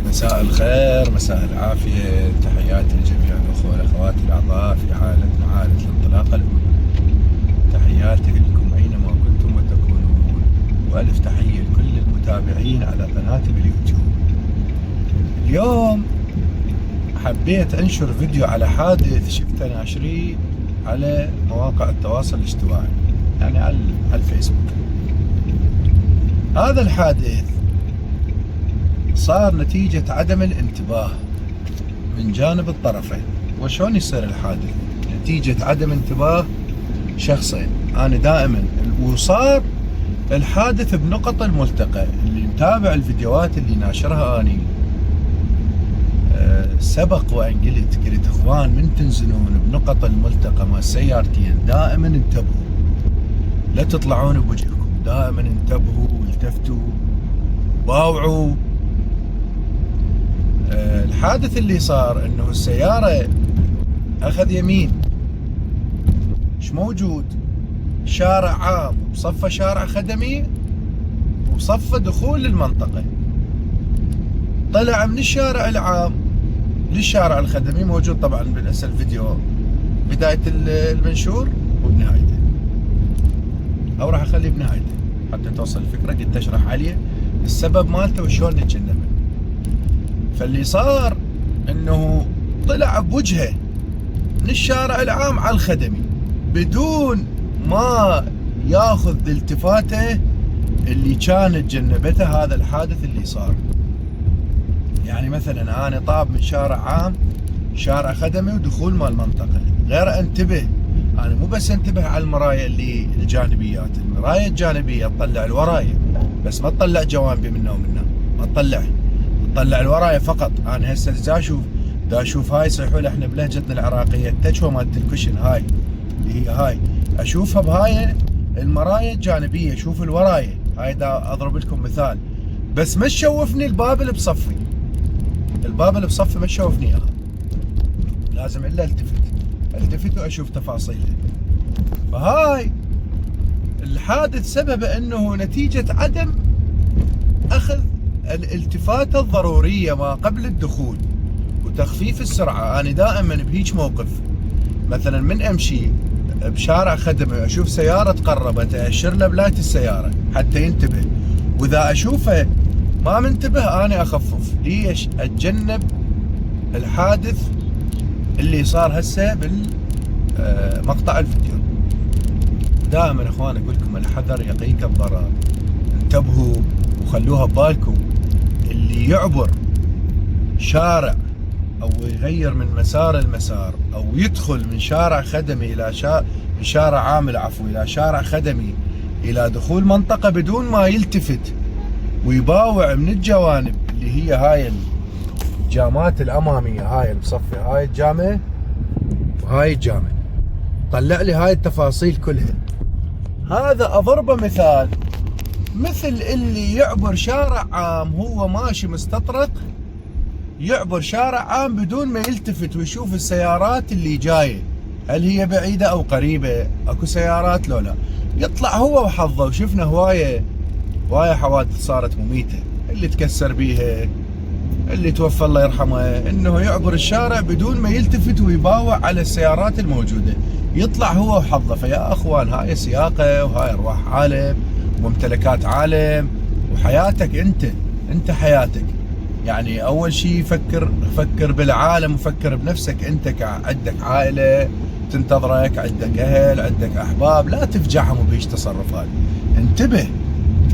مساء الخير، مساء العافية، تحياتي لجميع الأخوة والأخوات الأعضاء في عائلة الانطلاقة الأولى. تحياتي لكم أينما كنتم وتكونون، وألف تحية لكل المتابعين على قناتي باليوتيوب. اليوم حبيت أنشر فيديو على حادث شفته ناشريه على مواقع التواصل الاجتماعي، يعني على الفيسبوك. هذا الحادث صار نتيجة عدم الانتباه من جانب الطرفين. وشون يصير الحادث؟ نتيجة عدم انتباه شخصين. أنا دائما وصار الحادث بنقط الملتقى. اللي متابع الفيديوهات اللي ناشرها أني سبق وأن قلت إخوان، من تنزلون بنقط الملتقى مع السيارتين دائما انتبهوا، لا تطلعون بوجهكم، دائما انتبهوا والتفتوا باوعوا. الحادث اللي صار انه السيارة اخذ يمين، مش موجود شارع عام وصفه شارع خدمي وصفه دخول للمنطقة. طلع من الشارع العام للشارع الخدمي، موجود طبعا بالاسفل الفيديو بداية المنشور وبنهايته، او راح اخليه بنهايته حتى توصل الفكرة. قلت اشرح عليه السبب مالته وشلون نتجنبه. فاللي صار انه طلع بوجهه من الشارع العام على الخدمي بدون ما ياخذ الالتفاته اللي كانت جنبته هذا الحادث اللي صار. يعني مثلا انا طاب من شارع عام شارع خدمي ودخول مال المنطقة، غير انتبه. انا مو بس انتبه على المرايا اللي الجانبيات، المرايا الجانبية تطلع الورايا بس ما تطلع جوانبي منه ومنه، ما تطلعها، طلع الورايا فقط. انا هسه دا اشوف هاي يصيحوا له احنا بلهجتنا العراقيه التجوه مالت الكشن، هاي اللي هي هاي اشوفها بهاي المرايا الجانبيه، اشوف الورايا هاي. دا اضرب لكم مثال، بس ما تشوفني الباب اللي بصفي، الباب اللي بصفي ما تشوفني اياها، لازم الا التفت واشوف تفاصيلها. فهاي الحادث سببه انه نتيجه عدم اخذ الالتفاتة الضرورية ما قبل الدخول وتخفيف السرعة. أنا دائما بهيج موقف مثلا من أمشي بشارع خدمي أشوف سيارة تقربت أشر له بلاية السيارة حتى ينتبه، وإذا أشوفه ما منتبه أنا أخفف. ليش؟ أتجنب الحادث اللي صار هسه بالمقطع الفيديو. دائما إخوان أقول لكم الحذر يقيك الضرر، انتبهوا وخلوها ببالكم. اللي يعبر شارع او يغير من مسار المسار او يدخل من شارع خدمي الى شارع عام العفو الى شارع خدمي الى دخول منطقة بدون ما يلتفت ويباوع من الجوانب اللي هي هاي الجامات الامامية، هاي المصفي، هاي الجامة وهاي الجامة، طلع لي هاي التفاصيل كلها. هذا اضربه مثال، مثل اللي يعبر شارع عام هو ماشي مستطرق، يعبر شارع عام بدون ما يلتفت ويشوف السيارات اللي جاية هل هي بعيدة او قريبة، اكو سيارات لو لا، يطلع هو وحظه. وشفنا هواية حوادث صارت مميتة، اللي تكسر بيها، اللي توفى الله يرحمه، انه يعبر الشارع بدون ما يلتفت ويباوع على السيارات الموجودة، يطلع هو وحظه. فيا اخوان هاي سياقة وهاي ارواح عالم وممتلكات عالم وحياتك انت حياتك. يعني اول شيء فكر بالعالم وفكر بنفسك. انت عندك عائلة تنتظرك، عندك اهل، عندك احباب، لا تفجعهم بهيج تصرفات. انتبه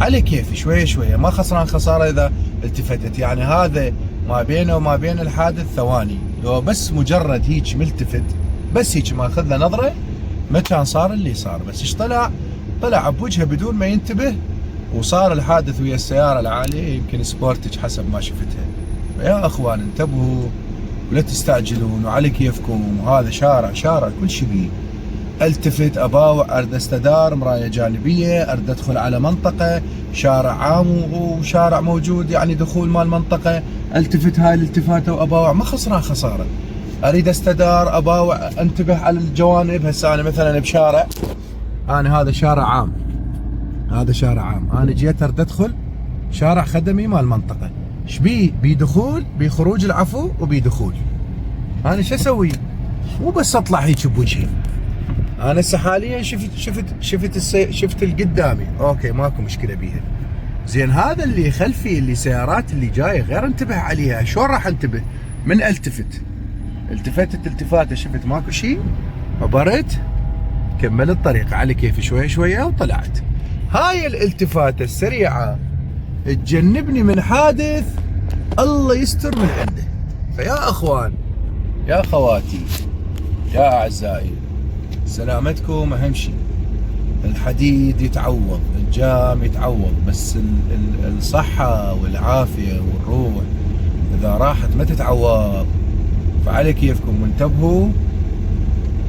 على كيف شوية ما خسران خسارة اذا التفتت. يعني هذا ما بينه وما بين الحادث ثواني، لو بس مجرد هيك ملتفت، بس هيك ما اخذ له نظرة ما كان صار اللي صار. بس ايش طلع بوجهه بدون ما ينتبه وصار الحادث ويا السيارة العالية، يمكن سبورتج حسب ما شفتها. فيا اخوان انتبهوا ولا تستعجلون وعلى كيفكم. وهذا شارع كل شيء بيه، التفت اباوع، ارد استدار مراية جانبية، ارد ادخل على منطقة شارع عام وشارع موجود يعني دخول مال منطقة، التفت هاي الالتفاتة واباوع، ما خسران خسارة. اريد استدار اباوع، انتبه على الجوانب. هسه انا مثلا بشارع، انا هذا شارع عام، انا جيت ارد ادخل شارع خدمي مال المنطقة، ايش بيدخول بخروج العفو وبيدخول. انا شو اسوي؟ مو بس اطلع هيك بوجهي. انا هسه حاليا شفت اللي قدامي، اوكي ماكو مشكله بيها. زين هذا اللي خلفي، اللي سيارات اللي جايه غير انتبه عليها، شلون راح انتبه؟ من التفتت التفاته شفت ماكو شيء، فبرت كملت الطريق على كيفي شويه شويه وطلعت. هاي الالتفاته السريعه تجنبني من حادث الله يستر من عنده. فيا اخوان، يا اخواتي، يا اعزائي، سلامتكم اهم شيء. الحديد يتعوض، الجام يتعوض، بس الصحة والعافية والروح اذا راحت ما تتعوض. فعلى كيفكم وانتبهوا.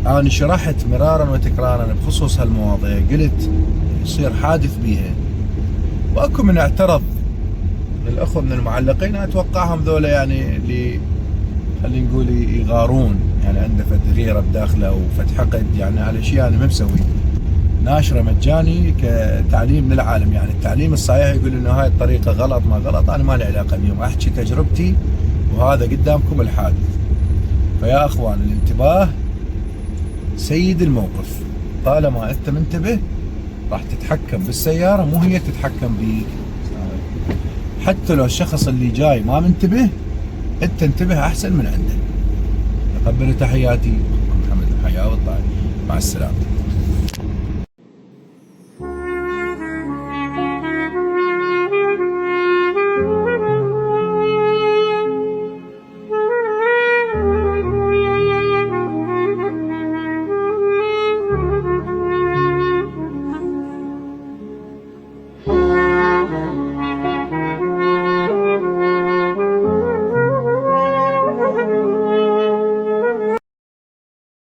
انا شرحت مرارا وتكرارا بخصوص هالمواضيع، قلت يصير حادث بيها، واكو من اعترض للاخوة من المعلقين، اتوقعهم ذولا يعني اللي خلينا نقول يغارون، يعني عنده فد غيره بداخله وفد حقد يعني على شيء انا ما مسوي. ناشره مجاني كتعليم للعالم، يعني التعليم الصحيح يقول انه هاي الطريقه غلط ما غلط، انا ما لي علاقه بيهم، احكي تجربتي وهذا قدامكم الحادث. فيا اخوان الانتباه سيد الموقف. طالما انت منتبه راح تتحكم بالسياره، مو هي تتحكم بيك. حتى لو الشخص اللي جاي ما منتبه، انت انتبه احسن من عنده. تقبلوا تحياتي، محمد الحياه والطاهر، مع السلامه.